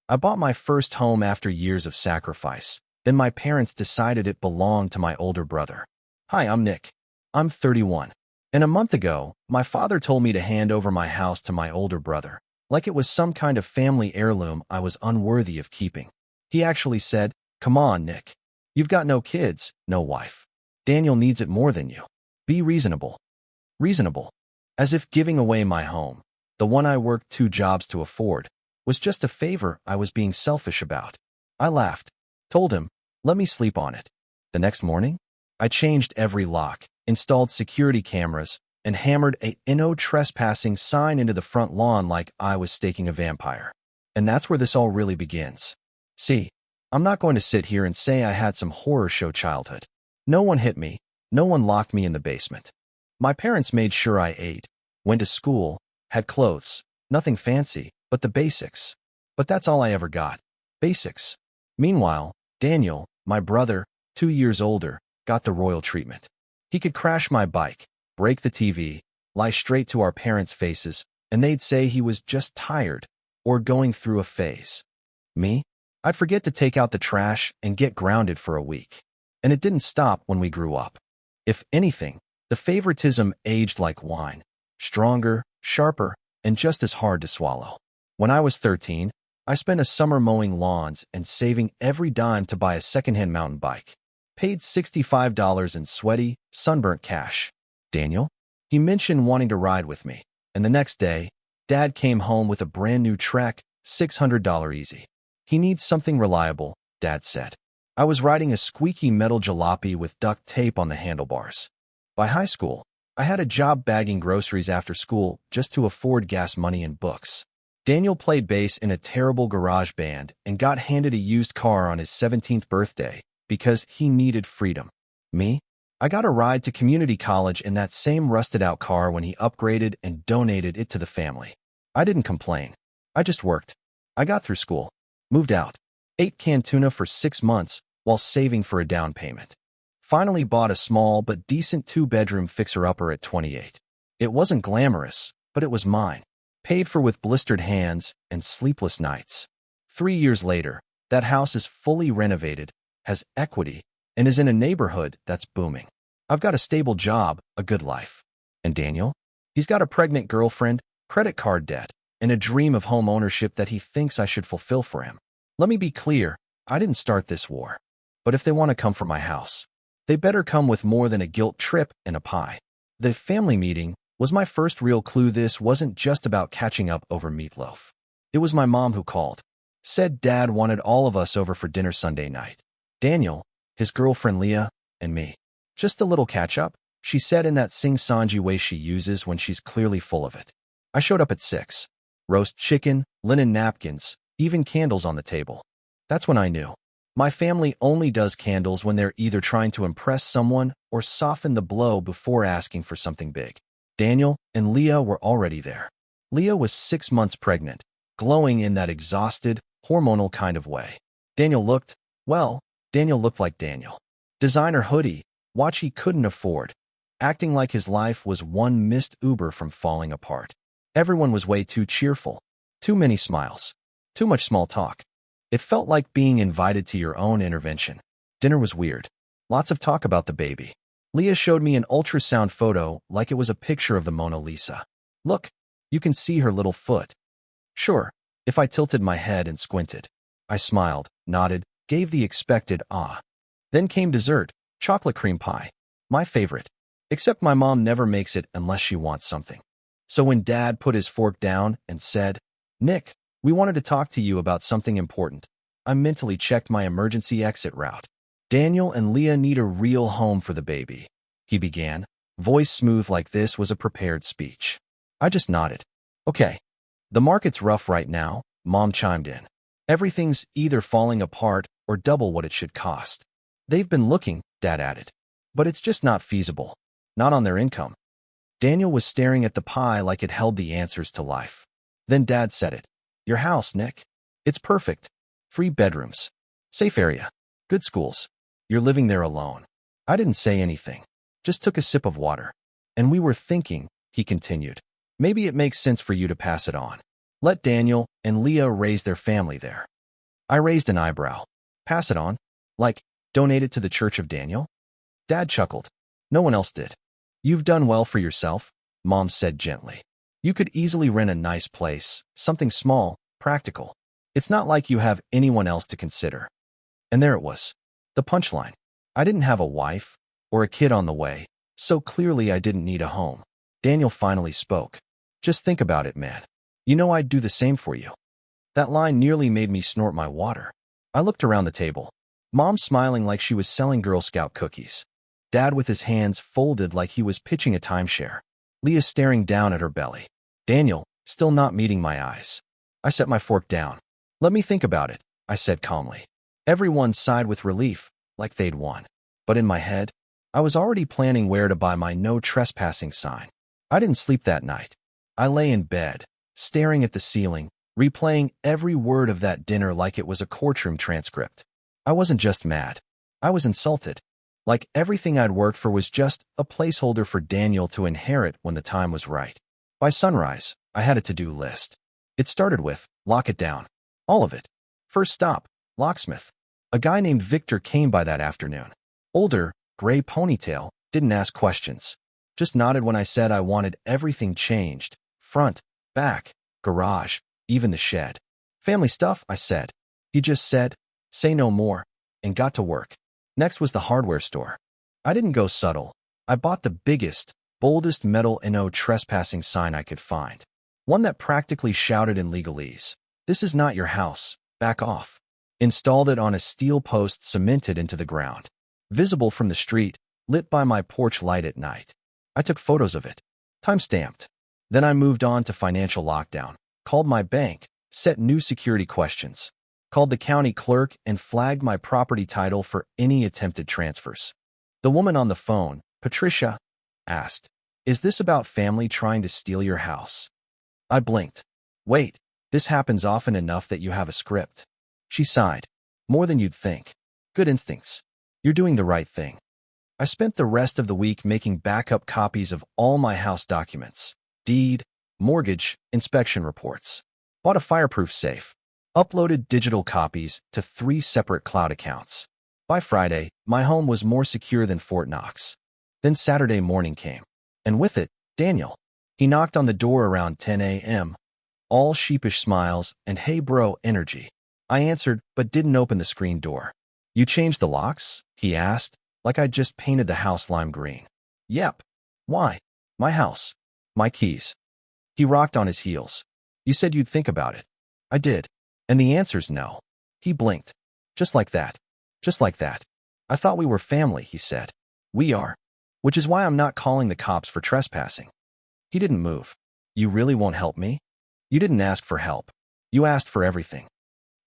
I bought my first home after years of sacrifice. Then my parents decided it belonged to my older brother. Hi, I'm Nick. I'm 31. And a month ago, my father told me to hand over my house to my older brother, like it was some kind of family heirloom I was unworthy of keeping. He actually said, "Come on, Nick. You've got no kids, no wife. Daniel needs it more than you. Be reasonable." Reasonable. As if giving away my home, the one I worked 2 jobs to afford, was just a favor I was being selfish about. I laughed, told him, "Let me sleep on it." The next morning, I changed every lock, installed security cameras, and hammered a "no trespassing" sign into the front lawn like I was staking a vampire. And that's where this all really begins. See, I'm not going to sit here and say I had some horror show childhood. No one hit me. No one locked me in the basement. My parents made sure I ate, went to school, had clothes, nothing fancy, but the basics. But that's all I ever got. Basics. Meanwhile, Daniel, my brother, 2 years older, got the royal treatment. He could crash my bike, break the TV, lie straight to our parents' faces, and they'd say he was just tired or going through a phase. Me? I'd forget to take out the trash and get grounded for a week. And it didn't stop when we grew up. If anything, the favoritism aged like wine, stronger, sharper, and just as hard to swallow. When I was 13, I spent a summer mowing lawns and saving every dime to buy a secondhand mountain bike. Paid $65 in sweaty, sunburnt cash. Daniel? He mentioned wanting to ride with me, and the next day, Dad came home with a brand new Trek, $600 easy. He needs something reliable, Dad said. I was riding a squeaky metal jalopy with duct tape on the handlebars. By high school, I had a job bagging groceries after school just to afford gas money and books. Daniel played bass in a terrible garage band and got handed a used car on his 17th birthday because he needed freedom. Me? I got a ride to community college in that same rusted-out car when he upgraded and donated it to the family. I didn't complain. I just worked. I got through school, moved out, ate canned tuna for 6 months while saving for a down payment. Finally bought a small but decent 2-bedroom fixer-upper at 28. It wasn't glamorous, but it was mine. Paid for with blistered hands and sleepless nights. 3 years later, that house is fully renovated, has equity, and is in a neighborhood that's booming. I've got a stable job, a good life. And Daniel? He's got a pregnant girlfriend, credit card debt, and a dream of home ownership that he thinks I should fulfill for him. Let me be clear, I didn't start this war. But if they want to come for my house, they better come with more than a guilt trip and a pie. The family meeting was my first real clue this wasn't just about catching up over meatloaf. It was my mom who called. Said Dad wanted all of us over for dinner Sunday night. Daniel, his girlfriend Leah, and me. Just a little catch-up, she said in that sing-songy way she uses when she's clearly full of it. I showed up at 6. Roast chicken, linen napkins, even candles on the table. That's when I knew. My family only does candles when they're either trying to impress someone or soften the blow before asking for something big. Daniel and Leah were already there. Leah was 6 months pregnant, glowing in that exhausted, hormonal kind of way. Daniel looked like Daniel. Designer hoodie, watch he couldn't afford, acting like his life was one missed Uber from falling apart. Everyone was way too cheerful. Too many smiles. Too much small talk. It felt like being invited to your own intervention. Dinner was weird. Lots of talk about the baby. Leah showed me an ultrasound photo like it was a picture of the Mona Lisa. Look, you can see her little foot. Sure, if I tilted my head and squinted. I smiled, nodded, gave the expected ah. Then came dessert, chocolate cream pie. My favorite. Except my mom never makes it unless she wants something. So when Dad put his fork down and said, "Nick, we wanted to talk to you about something important," I mentally checked my emergency exit route. Daniel and Leah need a real home for the baby, he began, voice smooth like this was a prepared speech. I just nodded. Okay. The market's rough right now, Mom chimed in. Everything's either falling apart or double what it should cost. They've been looking, Dad added. But it's just not feasible. Not on their income. Daniel was staring at the pie like it held the answers to life. Then Dad said it. Your house, Nick. It's perfect. 3 bedrooms. Safe area. Good schools. You're living there alone. I didn't say anything. Just took a sip of water. And we were thinking, he continued. Maybe it makes sense for you to pass it on. Let Daniel and Leah raise their family there. I raised an eyebrow. Pass it on? Like, donate it to the Church of Daniel? Dad chuckled. No one else did. You've done well for yourself, Mom said gently. You could easily rent a nice place, something small, practical. It's not like you have anyone else to consider. And there it was. The punchline. I didn't have a wife or a kid on the way, so clearly I didn't need a home. Daniel finally spoke. Just think about it, man. You know I'd do the same for you. That line nearly made me snort my water. I looked around the table. Mom smiling like she was selling Girl Scout cookies. Dad with his hands folded like he was pitching a timeshare. Leah staring down at her belly. Daniel, still not meeting my eyes. I set my fork down. Let me think about it, I said calmly. Everyone sighed with relief, like they'd won. But in my head, I was already planning where to buy my no trespassing sign. I didn't sleep that night. I lay in bed, staring at the ceiling, replaying every word of that dinner like it was a courtroom transcript. I wasn't just mad. I was insulted. Like everything I'd worked for was just a placeholder for Daniel to inherit when the time was right. By sunrise, I had a to-do list. It started with, lock it down. All of it. First stop, locksmith. A guy named Victor came by that afternoon. Older, gray ponytail, didn't ask questions. Just nodded when I said I wanted everything changed. Front, back, garage, even the shed. Family stuff, I said. He just said, say no more, and got to work. Next was the hardware store. I didn't go subtle. I bought the biggest, boldest metal no trespassing sign I could find. One that practically shouted in legalese, "This is not your house, back off." Installed it on a steel post cemented into the ground. Visible from the street, lit by my porch light at night. I took photos of it. Time-stamped. Then I moved on to financial lockdown. Called my bank, set new security questions. Called the county clerk and flagged my property title for any attempted transfers. The woman on the phone, Patricia, asked, "Is this about family trying to steal your house?" I blinked. "Wait, this happens often enough that you have a script." She sighed. "More than you'd think. Good instincts. You're doing the right thing." I spent the rest of the week making backup copies of all my house documents, deed, mortgage, inspection reports. Bought a fireproof safe. Uploaded digital copies to 3 separate cloud accounts. By Friday, my home was more secure than Fort Knox. Then Saturday morning came. And with it, Daniel. He knocked on the door around 10 a.m. All sheepish smiles and "Hey bro" energy. I answered, but didn't open the screen door. "You changed the locks?" he asked, like I'd just painted the house lime green. "Yep." "Why?" "My house. My keys." He rocked on his heels. "You said you'd think about it." I did. "And the answer's no." He blinked. "Just like that. Just like that. I thought we were family," he said. "We are. Which is why I'm not calling the cops for trespassing." He didn't move. "You really won't help me? You didn't ask for help. You asked for everything."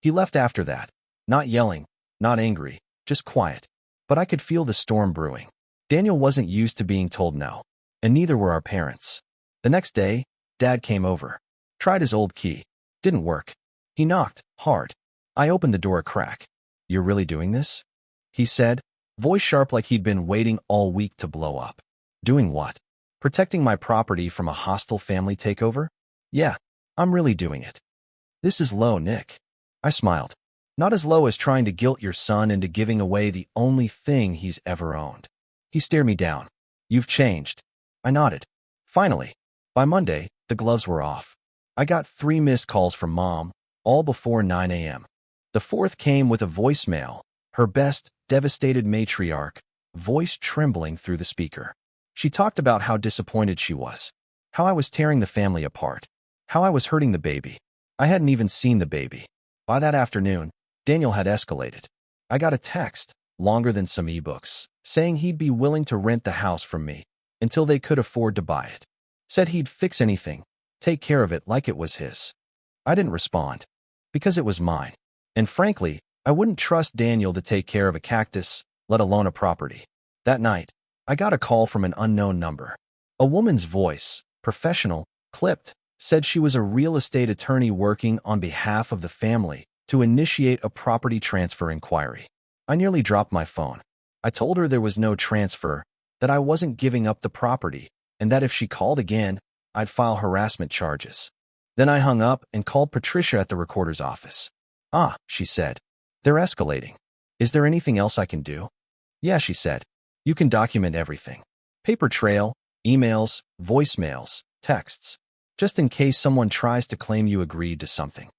He left after that. Not yelling, not angry, just quiet. But I could feel the storm brewing. Daniel wasn't used to being told no. And neither were our parents. The next day, Dad came over. Tried his old key. Didn't work. He knocked, hard. I opened the door a crack. "You're really doing this?" he said, voice sharp like he'd been waiting all week to blow up. "Doing what? Protecting my property from a hostile family takeover?" "Yeah, I'm really doing it." "This is low, Nick." I smiled. "Not as low as trying to guilt your son into giving away the only thing he's ever owned." He stared me down. "You've changed." I nodded. Finally, by Monday, the gloves were off. I got 3 missed calls from Mom, all before 9 a.m. The 4th came with a voicemail, her best, devastated matriarch, voice trembling through the speaker. She talked about how disappointed she was, how I was tearing the family apart, how I was hurting the baby. I hadn't even seen the baby. By that afternoon, Daniel had escalated. I got a text, longer than some ebooks, saying he'd be willing to rent the house from me until they could afford to buy it. Said he'd fix anything, take care of it like it was his. I didn't respond, because it was mine. And frankly, I wouldn't trust Daniel to take care of a cactus, let alone a property. That night, I got a call from an unknown number. A woman's voice, professional, clipped, said she was a real estate attorney working on behalf of the family to initiate a property transfer inquiry. I nearly dropped my phone. I told her there was no transfer, that I wasn't giving up the property, and that if she called again, I'd file harassment charges. Then I hung up and called Patricia at the recorder's office. Ah, she said. They're escalating. Is there anything else I can do? Yeah, she said. You can document everything. Paper trail, emails, voicemails, texts. Just in case someone tries to claim you agreed to something.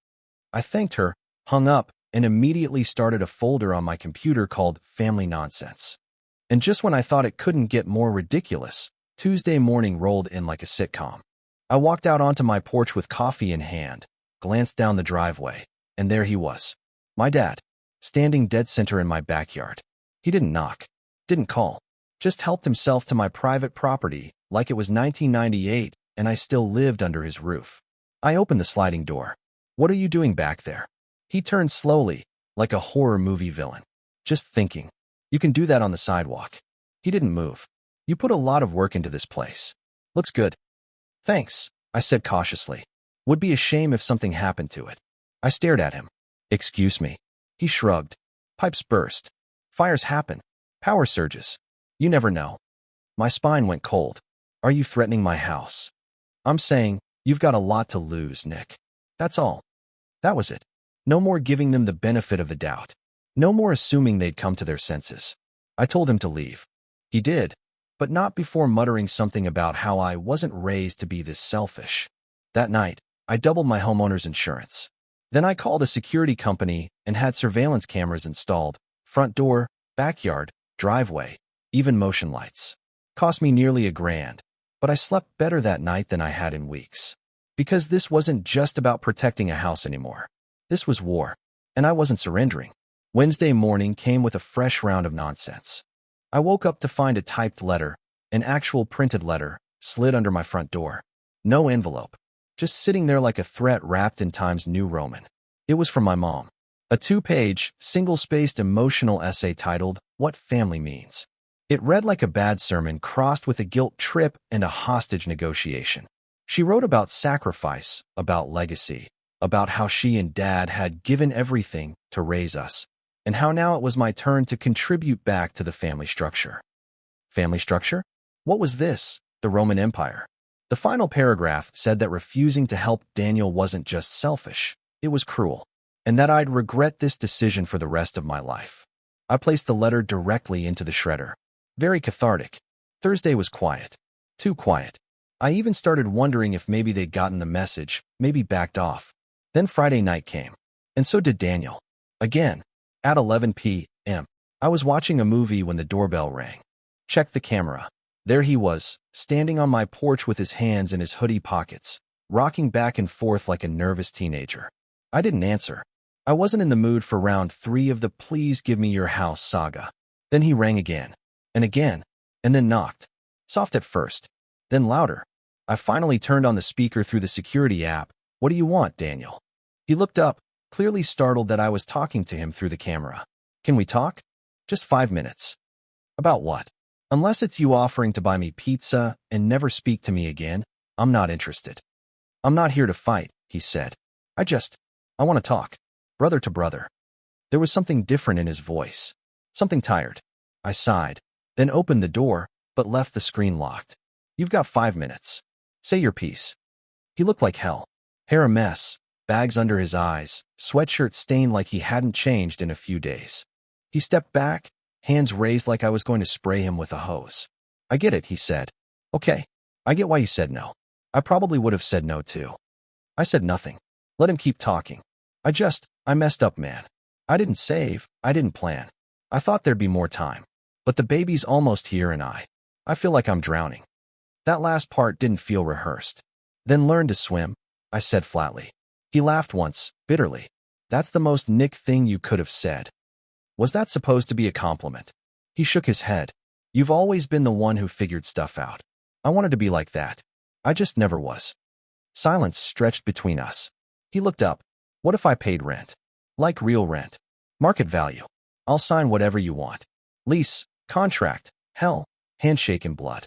I thanked her, hung up, and immediately started a folder on my computer called Family Nonsense. And just when I thought it couldn't get more ridiculous, Tuesday morning rolled in like a sitcom. I walked out onto my porch with coffee in hand, glanced down the driveway, and there he was. My dad, standing dead center in my backyard. He didn't knock, didn't call, just helped himself to my private property like it was 1998 and I still lived under his roof. I opened the sliding door. What are you doing back there? He turned slowly, like a horror movie villain. Just thinking. You can do that on the sidewalk. He didn't move. You put a lot of work into this place. Looks good. Thanks, I said cautiously. Would be a shame if something happened to it. I stared at him. Excuse me. He shrugged. Pipes burst. Fires happen. Power surges. You never know. My spine went cold. Are you threatening my house? I'm saying, you've got a lot to lose, Nick. That's all. That was it. No more giving them the benefit of the doubt. No more assuming they'd come to their senses. I told him to leave. He did, but not before muttering something about how I wasn't raised to be this selfish. That night, I doubled my homeowner's insurance. Then I called a security company and had surveillance cameras installed, front door, backyard, driveway, even motion lights. Cost me nearly $1,000, but I slept better that night than I had in weeks. Because this wasn't just about protecting a house anymore. This was war, and I wasn't surrendering. Wednesday morning came with a fresh round of nonsense. I woke up to find a typed letter, an actual printed letter, slid under my front door. No envelope. Just sitting there like a threat wrapped in Times New Roman. It was from my mom. A 2-page, single-spaced emotional essay titled, What Family Means. It read like a bad sermon crossed with a guilt trip and a hostage negotiation. She wrote about sacrifice, about legacy, about how she and Dad had given everything to raise us, and how now it was my turn to contribute back to the family structure. Family structure? What was this? The Roman Empire. The final paragraph said that refusing to help Daniel wasn't just selfish, it was cruel, and that I'd regret this decision for the rest of my life. I placed the letter directly into the shredder. Very cathartic. Thursday was quiet. Too quiet. I even started wondering if maybe they'd gotten the message, maybe backed off. Then Friday night came. And so did Daniel. Again. At 11 p.m. I was watching a movie when the doorbell rang. Checked the camera. There he was, standing on my porch with his hands in his hoodie pockets, rocking back and forth like a nervous teenager. I didn't answer. I wasn't in the mood for round 3 of the Please Give Me Your House saga. Then he rang again. And again. And then knocked. Soft at first. Then louder. I finally turned on the speaker through the security app. What do you want, Daniel? He looked up, clearly startled that I was talking to him through the camera. Can we talk? Just 5 minutes. About what? Unless it's you offering to buy me pizza and never speak to me again, I'm not interested. I'm not here to fight, he said. I want to talk. Brother to brother. There was something different in his voice. Something tired. I sighed, then opened the door, but left the screen locked. You've got 5 minutes. Say your piece. He looked like hell. Hair a mess, bags under his eyes, sweatshirt stained like he hadn't changed in a few days. He stepped back, hands raised like I was going to spray him with a hose. I get it, he said. Okay, I get why you said no. I probably would have said no too. I said nothing. Let him keep talking. I messed up, man. I didn't save, I didn't plan. I thought there'd be more time. But the baby's almost here and I feel like I'm drowning. That last part didn't feel rehearsed. Then learn to swim, I said flatly. He laughed once, bitterly. That's the most Nick thing you could have said. Was that supposed to be a compliment? He shook his head. You've always been the one who figured stuff out. I wanted to be like that. I just never was. Silence stretched between us. He looked up. What if I paid rent? Like real rent. Market value. I'll sign whatever you want. Lease, contract, hell, handshake in blood.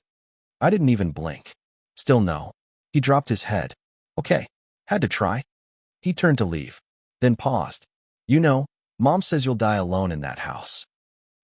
I didn't even blink. Still no. He dropped his head. Okay. Had to try. He turned to leave. Then paused. You know, Mom says you'll die alone in that house.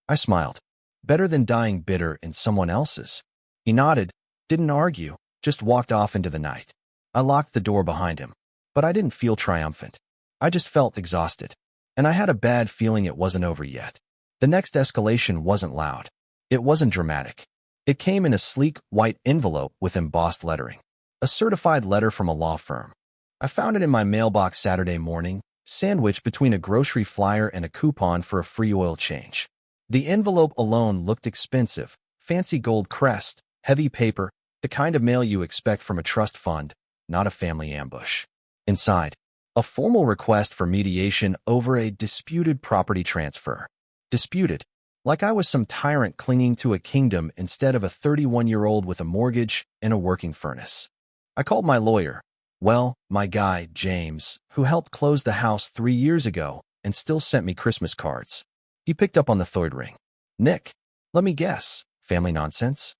I smiled. Better than dying bitter in someone else's. He nodded, didn't argue, just walked off into the night. I locked the door behind him. But I didn't feel triumphant. I just felt exhausted. And I had a bad feeling it wasn't over yet. The next escalation wasn't loud. It wasn't dramatic. It came in a sleek, white envelope with embossed lettering. A certified letter from a law firm. I found it in my mailbox Saturday morning, sandwiched between a grocery flyer and a coupon for a free oil change. The envelope alone looked expensive, fancy gold crest, heavy paper, the kind of mail you expect from a trust fund, not a family ambush. Inside, a formal request for mediation over a disputed property transfer. Disputed, like I was some tyrant clinging to a kingdom instead of a 31-year-old with a mortgage and a working furnace. I called my lawyer, well, my guy, James, who helped close the house 3 years ago and still sent me Christmas cards. He picked up on the third ring. Nick, let me guess, family nonsense?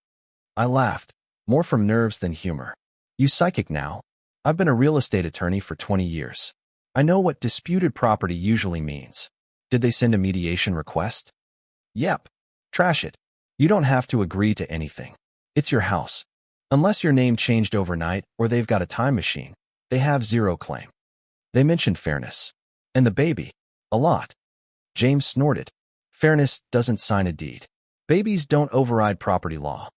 I laughed, more from nerves than humor. You psychic now? I've been a real estate attorney for 20 years. I know what disputed property usually means. Did they send a mediation request? Yep. Trash it. You don't have to agree to anything. It's your house. Unless your name changed overnight or they've got a time machine, they have zero claim. They mentioned fairness. And the baby. A lot. James snorted. Fairness doesn't sign a deed. Babies don't override property law.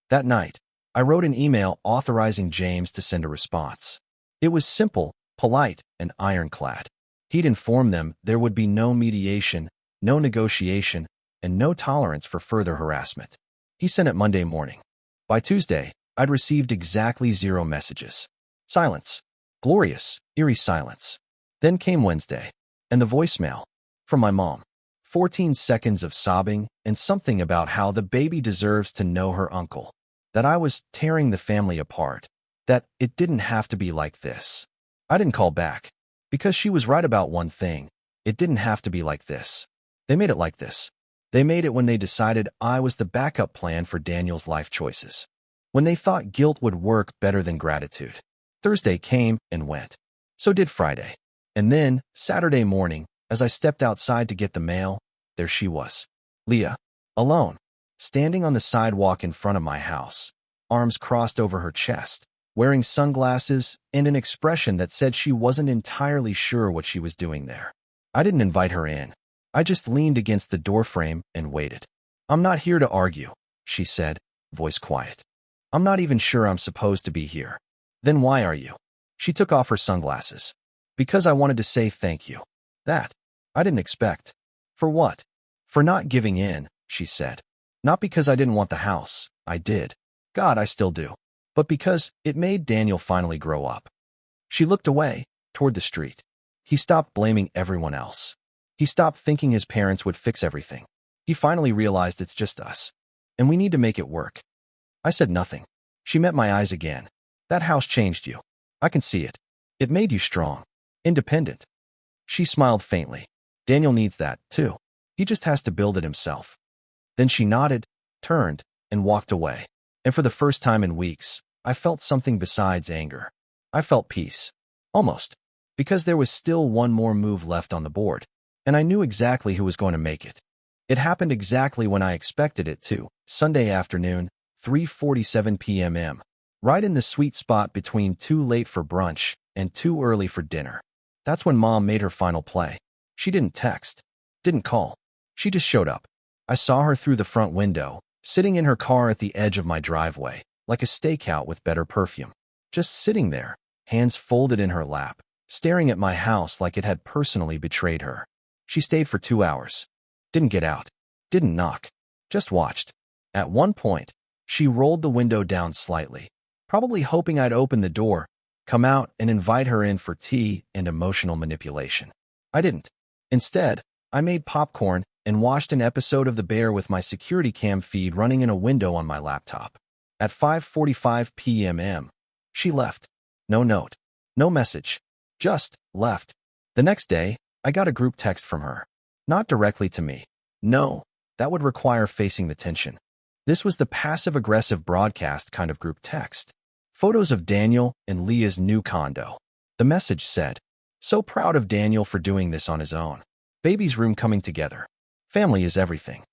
That night, I wrote an email authorizing James to send a response. It was simple, polite, and ironclad. He'd informed them there would be no mediation, no negotiation, and no tolerance for further harassment. He sent it Monday morning. By Tuesday, I'd received exactly 0 messages. Silence. Glorious, eerie silence. Then came Wednesday, and the voicemail. From my mom. 14 seconds of sobbing and something about how the baby deserves to know her uncle. That I was tearing the family apart. That it didn't have to be like this. I didn't call back. Because she was right about one thing. It didn't have to be like this. They made it like this. They made it when they decided I was the backup plan for Daniel's life choices. When they thought guilt would work better than gratitude. Thursday came and went. So did Friday. And then, Saturday morning, as I stepped outside to get the mail, there she was. Leah. Alone. Standing on the sidewalk in front of my house. Arms crossed over her chest. Wearing sunglasses and an expression that said she wasn't entirely sure what she was doing there. I didn't invite her in. I just leaned against the doorframe and waited. I'm not here to argue, she said, voice quiet. I'm not even sure I'm supposed to be here. Then why are you? She took off her sunglasses. Because I wanted to say thank you. That. I didn't expect. For what? For not giving in, she said. Not because I didn't want the house. I did. God, I still do. But because it made Daniel finally grow up. She looked away, toward the street. He stopped blaming everyone else. He stopped thinking his parents would fix everything. He finally realized it's just us. And we need to make it work. I said nothing. She met my eyes again. That house changed you. I can see it. It made you strong. Independent. She smiled faintly. Daniel needs that, too. He just has to build it himself. Then she nodded, turned, and walked away. And for the first time in weeks, I felt something besides anger. I felt peace. Almost. Because there was still one more move left on the board. And I knew exactly who was going to make it. It happened exactly when I expected it to. Sunday afternoon, 3:47 p.m. Right in the sweet spot between too late for brunch and too early for dinner. That's when Mom made her final play. She didn't text. Didn't call. She just showed up. I saw her through the front window, sitting in her car at the edge of my driveway, like a stakeout with better perfume. Just sitting there, hands folded in her lap, staring at my house like it had personally betrayed her. She stayed for 2 hours. Didn't get out. Didn't knock. Just watched. At one point, she rolled the window down slightly, probably hoping I'd open the door, come out, and invite her in for tea and emotional manipulation. I didn't. Instead, I made popcorn and watched an episode of The Bear with my security cam feed running in a window on my laptop. At 5:45 p.m., she left. No note. No message. Just left. The next day, I got a group text from her. Not directly to me. No, that would require facing the tension. This was the passive-aggressive broadcast kind of group text. Photos of Daniel and Leah's new condo. The message said, "So proud of Daniel for doing this on his own. Baby's room coming together. Family is everything."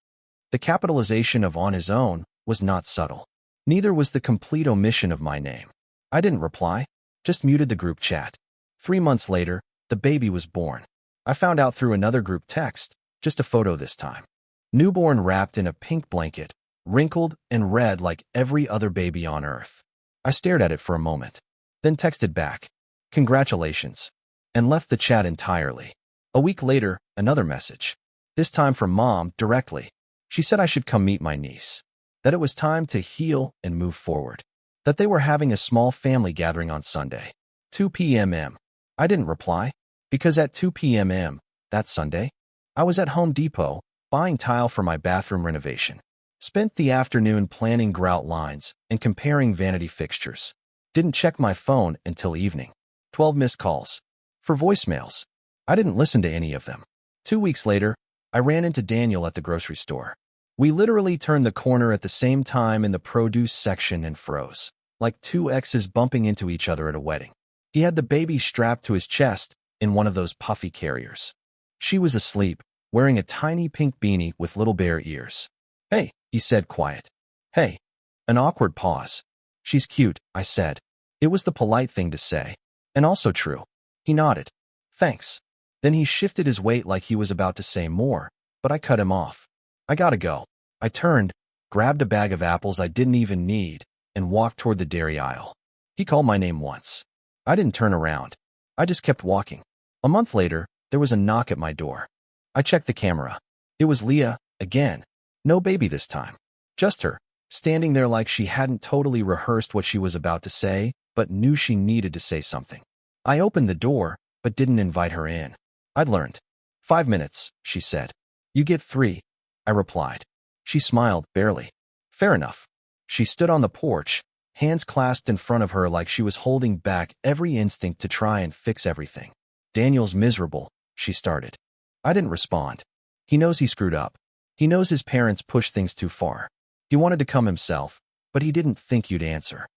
The capitalization of "on his own" was not subtle. Neither was the complete omission of my name. I didn't reply, just muted the group chat. 3 months later, the baby was born. I found out through another group text, just a photo this time. Newborn wrapped in a pink blanket, wrinkled and red like every other baby on earth. I stared at it for a moment, then texted back, "Congratulations," and left the chat entirely. A week later, another message. This time from Mom directly. She said I should come meet my niece, that it was time to heal and move forward, that they were having a small family gathering on Sunday, 2 p.m. I didn't reply, because at 2 p.m. that Sunday, I was at Home Depot buying tile for my bathroom renovation. Spent the afternoon planning grout lines and comparing vanity fixtures. Didn't check my phone until evening. 12 missed calls. For voicemails. I didn't listen to any of them. 2 weeks later, I ran into Daniel at the grocery store. We literally turned the corner at the same time in the produce section and froze, like two exes bumping into each other at a wedding. He had the baby strapped to his chest in one of those puffy carriers. She was asleep, wearing a tiny pink beanie with little bare ears. "Hey," he said, quiet. "Hey." An awkward pause. "She's cute," I said. It was the polite thing to say, and also true. He nodded. "Thanks." Then he shifted his weight like he was about to say more, but I cut him off. "I gotta go." I turned, grabbed a bag of apples I didn't even need, and walked toward the dairy aisle. He called my name once. I didn't turn around. I just kept walking. A month later, there was a knock at my door. I checked the camera. It was Leah, again. No baby this time. Just her, standing there like she hadn't totally rehearsed what she was about to say, but knew she needed to say something. I opened the door, but didn't invite her in. I'd learned. 5 minutes, she said. You get 3, I replied. She smiled, barely. Fair enough. She stood on the porch, hands clasped in front of her like she was holding back every instinct to try and fix everything. Daniel's miserable, she started. I didn't respond. He knows he screwed up. He knows his parents pushed things too far. He wanted to come himself, but he didn't think you'd answer.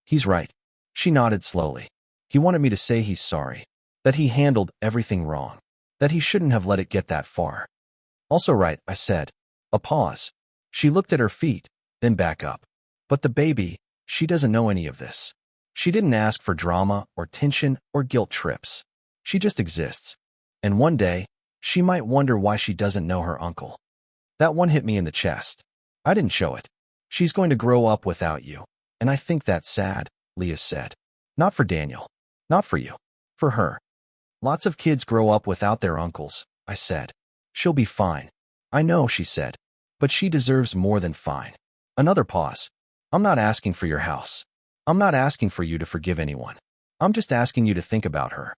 He's right. She nodded slowly. He wanted me to say he's sorry, that he handled everything wrong, that he shouldn't have let it get that far. Also right, I said. A pause. She looked at her feet, then back up. But the baby, she doesn't know any of this. She didn't ask for drama or tension or guilt trips. She just exists. And one day, she might wonder why she doesn't know her uncle. That one hit me in the chest. I didn't show it. She's going to grow up without you. And I think that's sad, Leah said. Not for Daniel. Not for you. For her. Lots of kids grow up without their uncles, I said. She'll be fine. I know, she said. But she deserves more than fine. Another pause. I'm not asking for your house. I'm not asking for you to forgive anyone. I'm just asking you to think about her.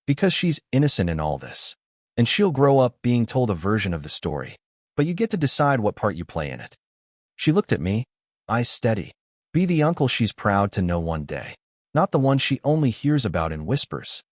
Because she's innocent in all this. And she'll grow up being told a version of the story. But you get to decide what part you play in it. She looked at me, eyes steady. Be the uncle she's proud to know one day. Not the one she only hears about in whispers.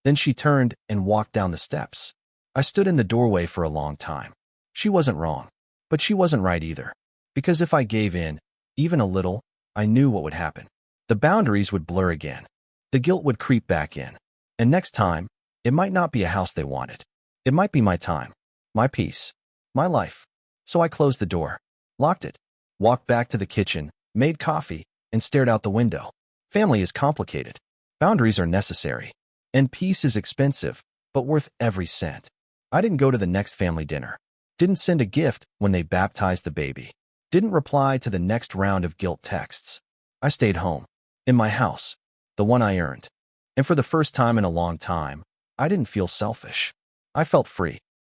Then she turned and walked down the steps. I stood in the doorway for a long time. She wasn't wrong. But she wasn't right either. Because if I gave in, even a little, I knew what would happen. The boundaries would blur again. The guilt would creep back in. And next time, it might not be a house they wanted. It might be my time, my peace, my life. So I closed the door, locked it, walked back to the kitchen, made coffee, and stared out the window. Family is complicated. Boundaries are necessary. And peace is expensive, but worth every cent. I didn't go to the next family dinner. Didn't send a gift when they baptized the baby. Didn't reply to the next round of guilt texts. I stayed home, in my house, the one I earned. And for the first time in a long time, I didn't feel selfish. I felt free.